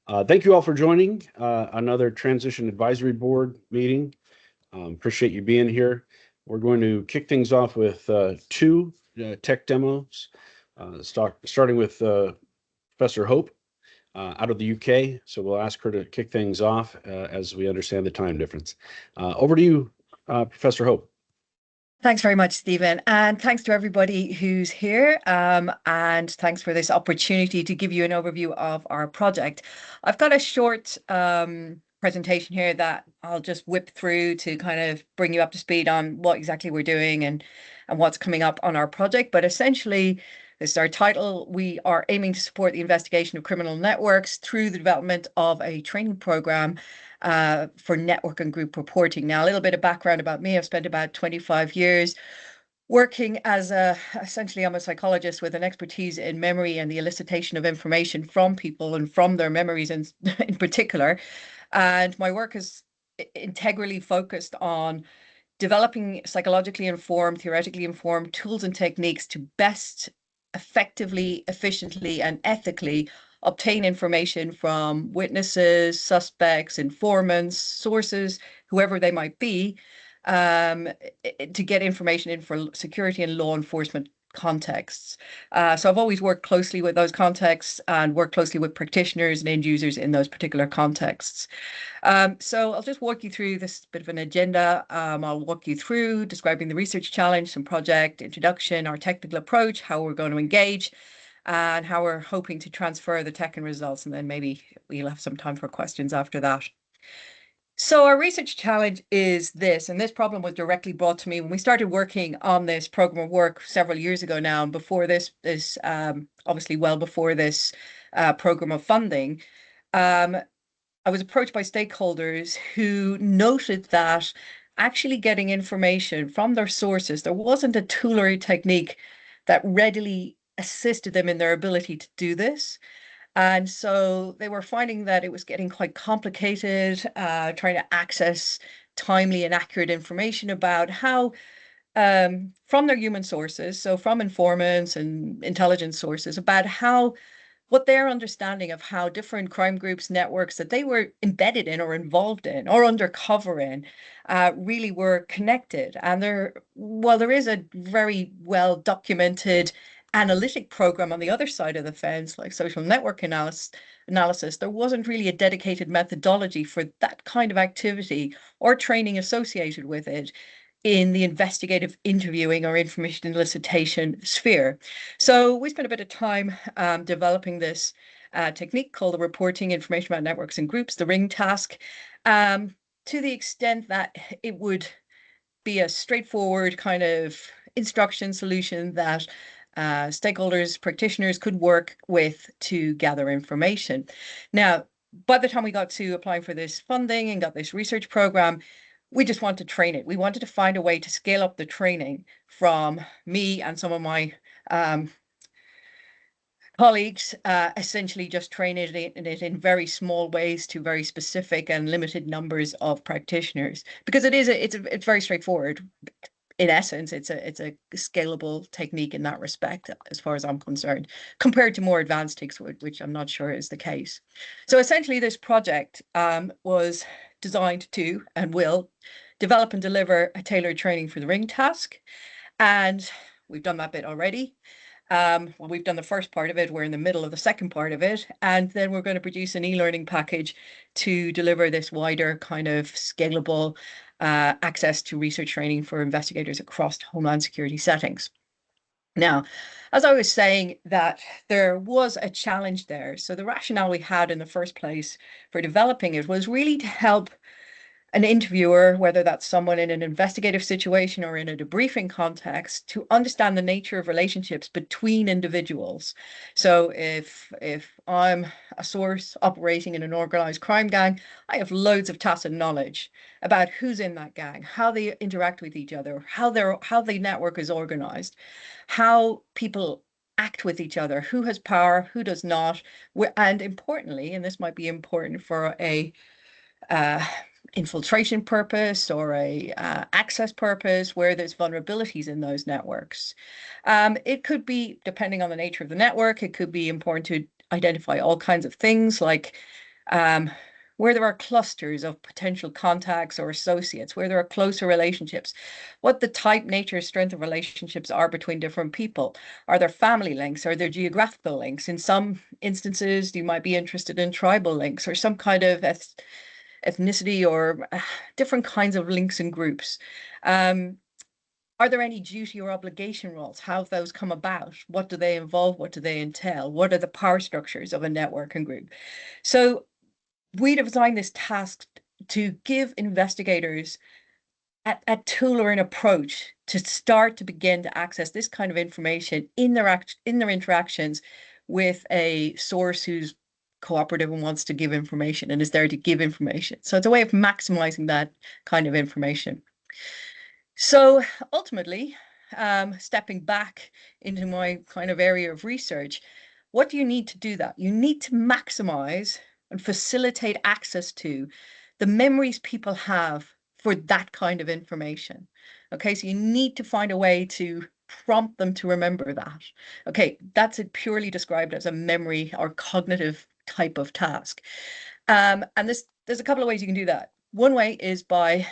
Thank you all for joining another Transition Advisory Board meeting. Appreciate you being here. We're going to kick things off with two tech demos, starting with Professor Hope out of the UK. So we'll ask her to kick things off as we understand the time difference. Over to you, Professor Hope. Thanks very much, Stephen. And thanks to everybody who's here. And thanks for this opportunity to give you an overview of our project. I've got a short presentation here that I'll just whip through to kind of bring you up to speed on what exactly we're doing and what's coming up on our project. But essentially, this is our title. We are aiming to support the investigation of criminal networks through the development of a training program for network and group reporting. Now, a little bit of background about me. I've spent about 25 years working as essentially I'm a psychologist with an expertise in memory and the elicitation of information from people and from their memories in particular. And my work is integrally focused on developing psychologically informed, theoretically informed tools and techniques to best effectively, efficiently, and ethically obtain information from witnesses, suspects, informants, sources, whoever they might be, to get information in for security and law enforcement contexts. So I've always worked closely with those contexts and worked closely with practitioners and end users in those particular contexts. So I'll just walk you through this bit of an agenda. I'll walk you through describing the research challenge, some project introduction, our technical approach, how we're going to engage, and how we're hoping to transfer the tech and results. And then maybe we'll have some time for questions after that. So our research challenge is this, and this problem was directly brought to me when we started working on this program of work several years ago now. And before this obviously well before this program of funding, I was approached by stakeholders who noted that actually getting information from their sources, there wasn't a tool or a technique that readily assisted them in their ability to do this. And so they were finding that it was getting quite complicated, trying to access timely and accurate information about how, from their human sources, so from informants and intelligence sources, about how what their understanding of how different crime groups, networks that they were embedded in or involved in or undercover in really were connected. And while there is a very well documented analytic program on the other side of the fence, like social network analysis, there wasn't really a dedicated methodology for that kind of activity or training associated with it in the investigative interviewing or information elicitation sphere. So we spent a bit of time developing this technique called the reporting information about networks and groups, the ring task, to the extent that it would be a straightforward kind of instruction solution that stakeholders, practitioners could work with to gather information. Now, by the time we got to applying for this funding and got this research program, we just wanted to train it. We wanted to find a way to scale up the training from me and some of my colleagues, essentially just train it in very small ways to very specific and limited numbers of practitioners, because it's very straightforward. In essence, it's a scalable technique in that respect, as far as I'm concerned, compared to more advanced techniques, which I'm not sure is the case. So essentially, this project was designed to and will develop and deliver a tailored training for the ring task. And we've done that bit already. Well, we've done the first part of it. We're in the middle of the second part of it. And then we're going to produce an e-learning package to deliver this wider kind of scalable access to research training for investigators across Homeland Security settings. Now, as I was saying, that there was a challenge there. So the rationale we had in the first place for developing it was really to help an interviewer, whether that's someone in an investigative situation or in a debriefing context, to understand the nature of relationships between individuals. So if I'm a source operating in an organized crime gang, I have loads of tacit knowledge about who's in that gang, how they interact with each other, how the network is organized, how people act with each other, who has power, who does not, and importantly, and this might be important for a infiltration purpose or a access purpose, where there's vulnerabilities in those networks. It could be, depending on the nature of the network, it could be important to identify all kinds of things like where there are clusters of potential contacts or associates, where there are closer relationships, what the type, nature, strength of relationships are between different people. Are there family links? Are there geographical links? In some instances, you might be interested in tribal links or some kind of ethnicity or different kinds of links and groups. Are there any duty or obligation roles? How have those come about? What do they involve? What do they entail? What are the power structures of a network and group? So we designed this task to give investigators a tool or an approach to start to begin to access this kind of information in their interactions with a source who's cooperative and wants to give information and is there to give information. So it's a way of maximizing that kind of information. So ultimately, stepping back into my kind of area of research, what do you need to do that? You need to maximize and facilitate access to the memories people have for that kind of information. Okay, so you need to find a way to prompt them to remember that. Okay, that's it purely described as a memory or cognitive type of task. And there's a couple of ways you can do that. One way is by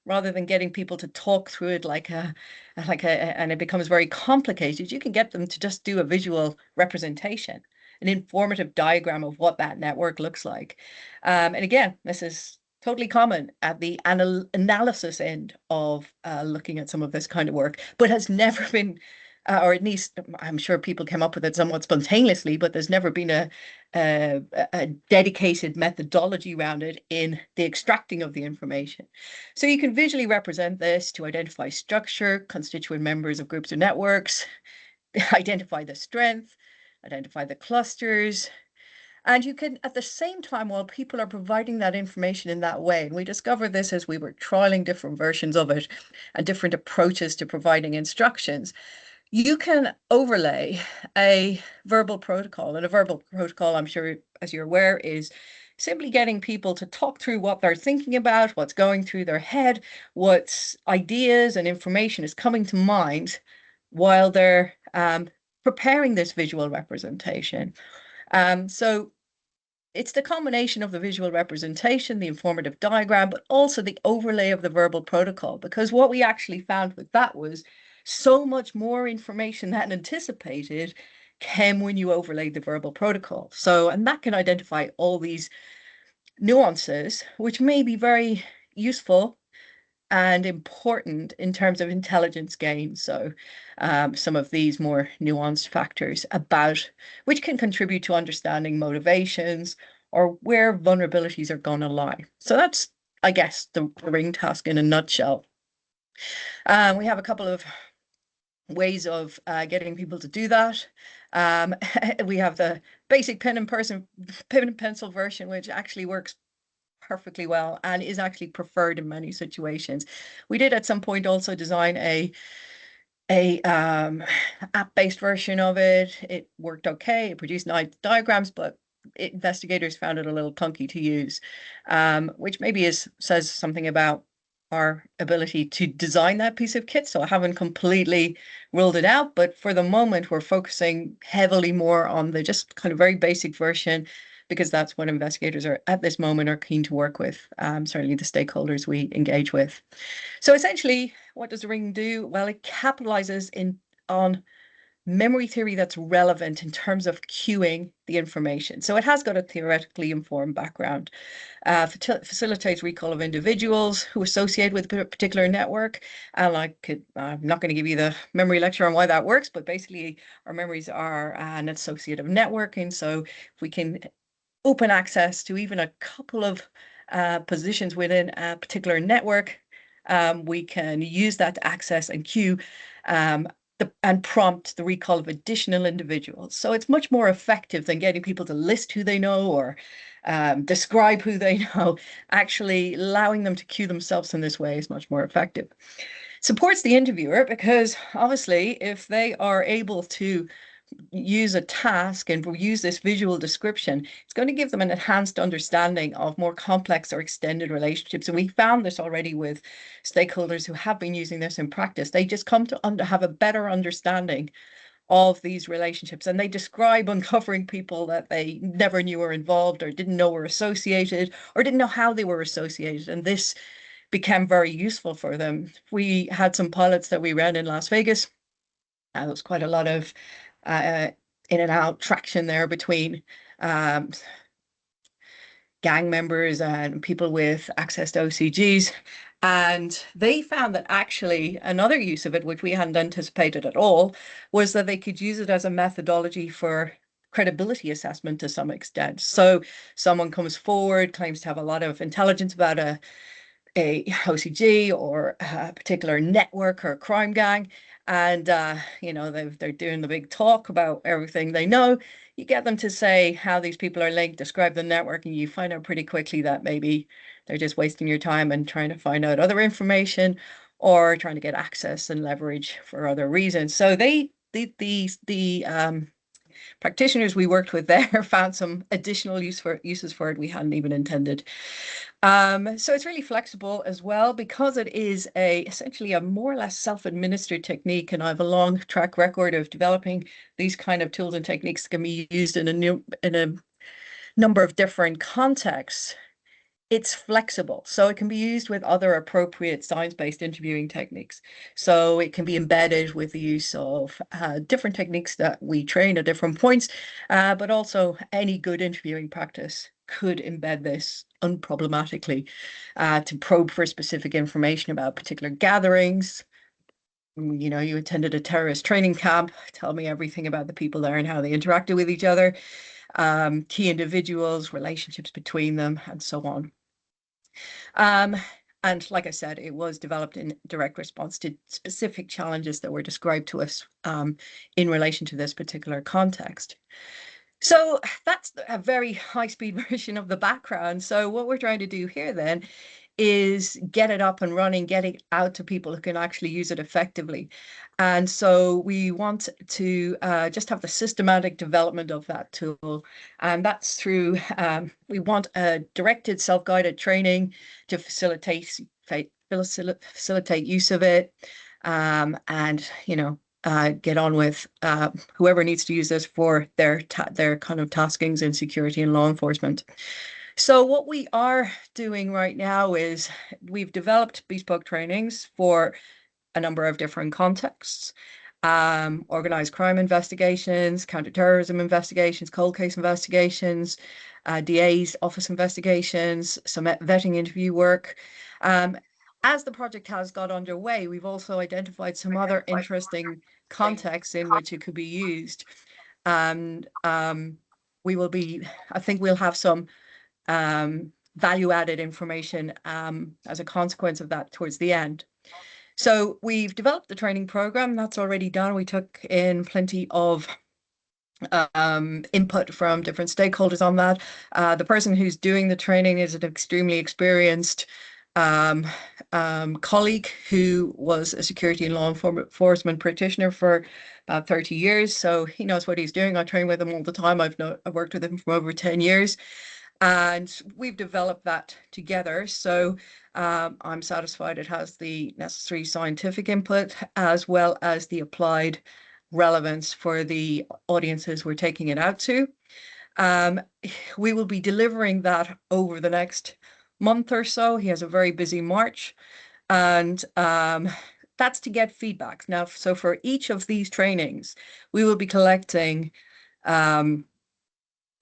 rather than getting people to talk through it and it becomes very complicated, you can get them to just do a visual representation, an informative diagram of what that network looks like. And again, this is totally common at the analysis end of looking at some of this kind of work, but has never been, or at least I'm sure people came up with it somewhat spontaneously, but there's never been a dedicated methodology around it in the extracting of the information. So you can visually represent this to identify structure, constituent members of groups or networks, identify the strength, identify the clusters. And you can, at the same time, while people are providing that information in that way, and we discovered this as we were trialing different versions of it and different approaches to providing instructions, you can overlay a verbal protocol. And a verbal protocol, I'm sure, as you're aware, is simply getting people to talk through what they're thinking about, what's going through their head, what ideas and information is coming to mind while they're preparing this visual representation. So it's the combination of the visual representation, the informative diagram, but also the overlay of the verbal protocol, because what we actually found with that was so much more information than anticipated came when you overlaid the verbal protocol. So, and that can identify all these nuances, which may be very useful and important in terms of intelligence gain. So some of these more nuanced factors about which can contribute to understanding motivations or where vulnerabilities are going to lie. So that's, I guess, the ring task in a nutshell. We have a couple of ways of getting people to do that. We have the basic pen and pencil version, which actually works perfectly well and is actually preferred in many situations. We did at some point also design a app-based version of it. It worked okay. It produced nice diagrams, but investigators found it a little clunky to use, which maybe says something about our ability to design that piece of kit. So I haven't completely ruled it out, but for the moment, we're focusing heavily more on the just kind of very basic version, because that's what investigators are at this moment are keen to work with, certainly the stakeholders we engage with. So essentially, what does the ring do? Well, it capitalizes on memory theory that's relevant in terms of queuing the information. So it has got a theoretically informed background, facilitates recall of individuals who associate with a particular network. And I'm not going to give you the memory lecture on why that works, but basically our memories are an associative networking. So if we can open access to even a couple of positions within a particular network, we can use that to access and queue and prompt the recall of additional individuals. So it's much more effective than getting people to list who they know or describe who they know. Actually allowing them to queue themselves in this way is much more effective. Supports the interviewer because obviously if they are able to use a task and use this visual description, it's going to give them an enhanced understanding of more complex or extended relationships. And we found this already with stakeholders who have been using this in practice. They just come to have a better understanding of these relationships, and they describe uncovering people that they never knew were involved or didn't know were associated or didn't know how they were associated. And this became very useful for them. We had some pilots that we ran in Las Vegas. There was quite a lot of in and out traction there between um, gang members and people with access to OCGs. And they found that actually another use of it, which we hadn't anticipated at all, was that they could use it as a methodology for credibility assessment to some extent. So someone comes forward, claims to have a lot of intelligence about a OCG or a particular network or crime gang, and they're doing the big talk about everything they know. You get them to say how these people are linked, describe the network, and you find out pretty quickly that maybe they're just wasting your time and trying to find out other information or trying to get access and leverage for other reasons. So the practitioners we worked with there found some additional uses for it we hadn't even intended. So it's really flexible as well because it is essentially a more or less self-administered technique, and I have a long track record of developing these kind of tools and techniques that can be used in a number of different contexts. It's flexible, so it can be used with other appropriate science-based interviewing techniques. So it can be embedded with the use of different techniques that we train at different points, but also any good interviewing practice could embed this unproblematically to probe for specific information about particular gatherings. You attended a terrorist training camp, tell me everything about the people there and how they interacted with each other, key individuals, relationships between them, and so on. And like I said, it was developed in direct response to specific challenges that were described to us in relation to this particular context. So that's a very high-speed version of the background. So what we're trying to do here then is get it up and running, get it out to people who can actually use it effectively. And so we want to just have the systematic development of that tool. And that's through, we want a directed self-guided training to facilitate use of it. And, get on with whoever needs to use this for their kind of taskings in security and law enforcement. So what we are doing right now is we've developed bespoke trainings for a number of different contexts. Organized crime investigations, counterterrorism investigations, cold case investigations, DA's office investigations, some vetting interview work. As the project has got underway, we've also identified some other interesting contexts in which it could be used. And I think we'll have some value-added information as a consequence of that towards the end. So we've developed the training program that's already done. We took in plenty of input from different stakeholders on that. The person who's doing the training is an extremely experienced colleague who was a security and law enforcement practitioner for about 30 years. So he knows what he's doing. I train with him all the time. I've worked with him for over 10 years. And we've developed that together. So I'm satisfied it has the necessary scientific input as well as the applied relevance for the audiences we're taking it out to. We will be delivering that over the next month or so. He has a very busy March, and that's to get feedback. Now, so for each of these trainings, we will be collecting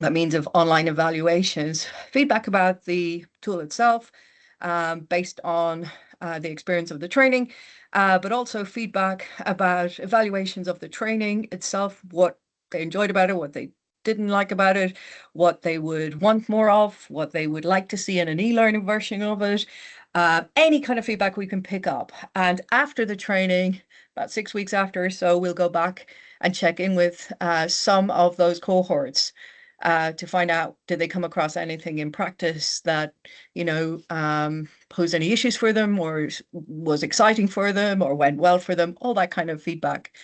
that means of online evaluations, feedback about the tool itself, based on the experience of the training, but also feedback about evaluations of the training itself, what they enjoyed about it, what they didn't like about it, what they would want more of, what they would like to see in an e-learning version of it, any kind of feedback we can pick up. And after the training, about 6 weeks after or so, we'll go back and check in with some of those cohorts to find out, did they come across anything in practice that, posed any issues for them or was exciting for them or went well for them, all that kind of feedback.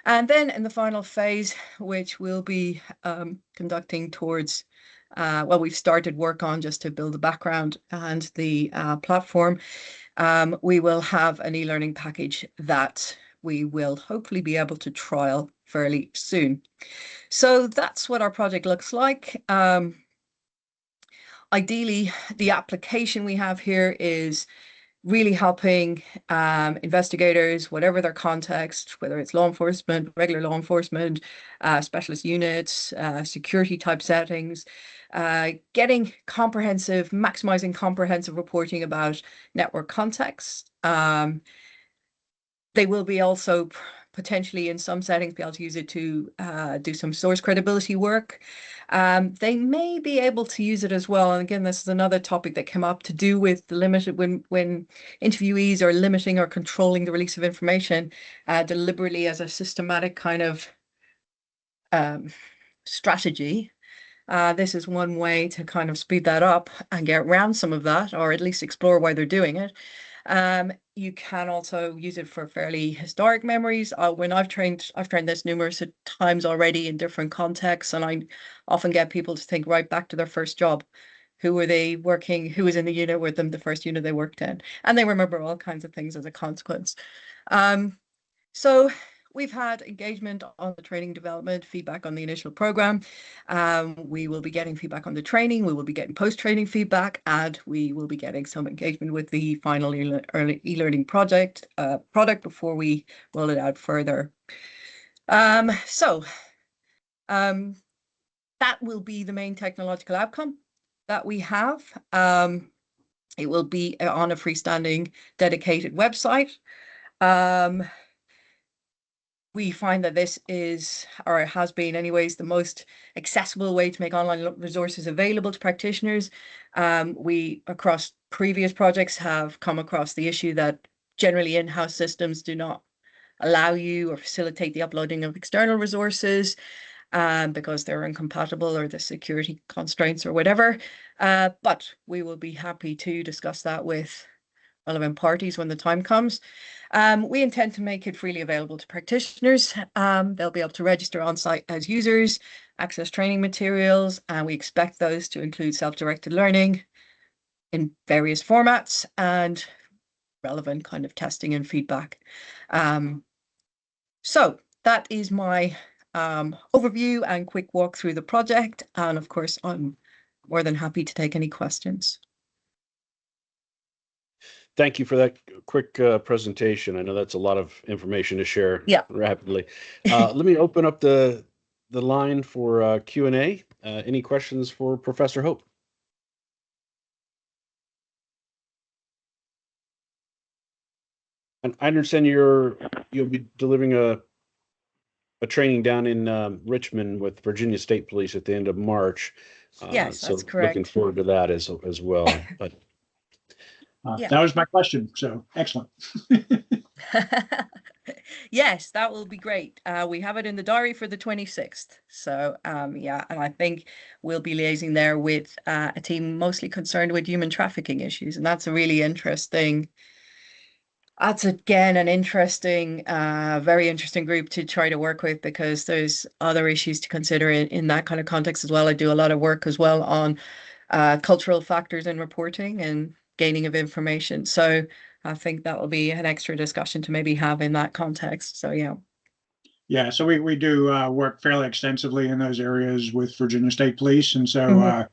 And then in the final phase, which we'll be conducting towards, we've started work on just to build the background and the platform, we will have an e-learning package that we will hopefully be able to trial fairly soon. So that's what our project looks like. Ideally, the application we have here is really helping investigators, whatever their context, whether it's law enforcement, regular law enforcement, specialist units, security type settings, getting maximizing comprehensive reporting about network context. They will be also potentially in some settings be able to use it to do some source credibility work. They may be able to use it as well. And again, this is another topic that came up to do with the limited when interviewees are limiting or controlling the release of information deliberately as a systematic kind of strategy. This is one way to kind of speed that up and get around some of that, or at least explore why they're doing it. You can also use it for fairly historic memories. When I've trained this numerous times already in different contexts, and I often get people to think right back to their first job. Who were they working? Who was in the unit with them, the first unit they worked in? And they remember all kinds of things as a consequence. So we've had engagement on the training development, feedback on the initial program. We will be getting feedback on the training. We will be getting post-training feedback, and we will be getting some engagement with the final e-learning product before we roll it out further. That will be the main technological outcome that we have. It will be on a freestanding, dedicated website. We find that this is, or it has been anyways, the most accessible way to make online resources available to practitioners. We, across previous projects, have come across the issue that generally in-house systems do not allow you or facilitate the uploading of external resources because they're incompatible or the security constraints or whatever. But we will be happy to discuss that with relevant parties when the time comes. We intend to make it freely available to practitioners. They'll be able to register on site as users, access training materials, and we expect those to include self-directed learning in various formats and relevant kind of testing and feedback. So that is my overview and quick walk through the project. And of course, I'm more than happy to take any questions. Thank you for that quick presentation. I know that's a lot of information to share rapidly. Let me open up the line for Q&A. Any questions for Professor Hope? And I understand you'll be delivering a training down in Richmond with Virginia State Police at the end of March. Yes, so that's correct. Looking forward to that as well. But that was my question. So excellent. Yes, that will be great. We have it in the diary for the 26th. So yeah, and I think we'll be liaising there with a team mostly concerned with human trafficking issues. And that's a really interesting, that's again an interesting, very interesting group to try to work with because there's other issues to consider in that kind of context as well. I do a lot of work as well on cultural factors in reporting and gaining of information. So I think that will be an extra discussion to maybe have in that context. So yeah. Yeah, so we do work fairly extensively in those areas with Virginia State Police, and so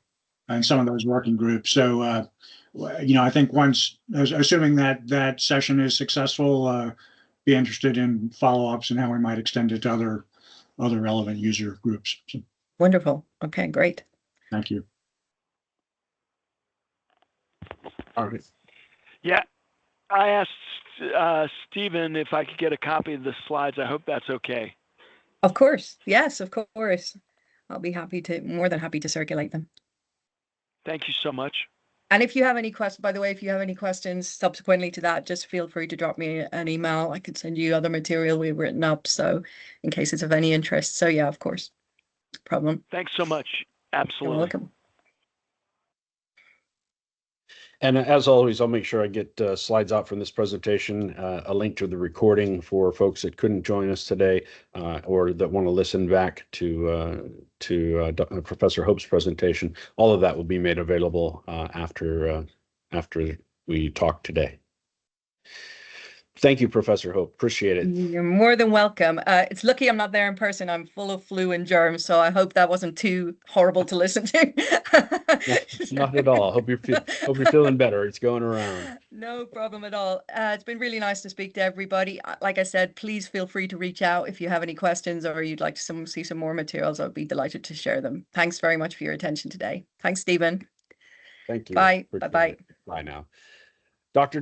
and some of those working groups. So I think once, assuming that session is successful, be interested in follow-ups and how we might extend it to other relevant user groups. So, wonderful. Okay, great. Thank you. All right. Yeah, I asked Stephen if I could get a copy of the slides. I hope that's okay. Of course. Yes, of course. I'll be more than happy to circulate them. Thank you so much. And if you have any questions, by the way, if you have any questions subsequently to that, just feel free to drop me an email. I could send you other material we've written up. So in case it's of any interest. So yeah, of course. No problem. Thanks so much. Absolutely. You're welcome. And as always, I'll make sure I get slides out from this presentation, a link to the recording for folks that couldn't join us today or that want to listen back to Professor Hope's presentation. All of that will be made available after we talk today. Thank you, Professor Hope. Appreciate it. You're more than welcome. It's lucky I'm not there in person. I'm full of flu and germs, so I hope that wasn't too horrible to listen to. Not at all. Hope you're feeling better. It's going around. No problem at all. It's been really nice to speak to everybody. Like I said, please feel free to reach out if you have any questions or you'd like to see some more materials. I'd be delighted to share them. Thanks very much for your attention today. Thanks, Stephen. Thank you. Bye. Appreciate Bye-bye. it. Bye now. Dr.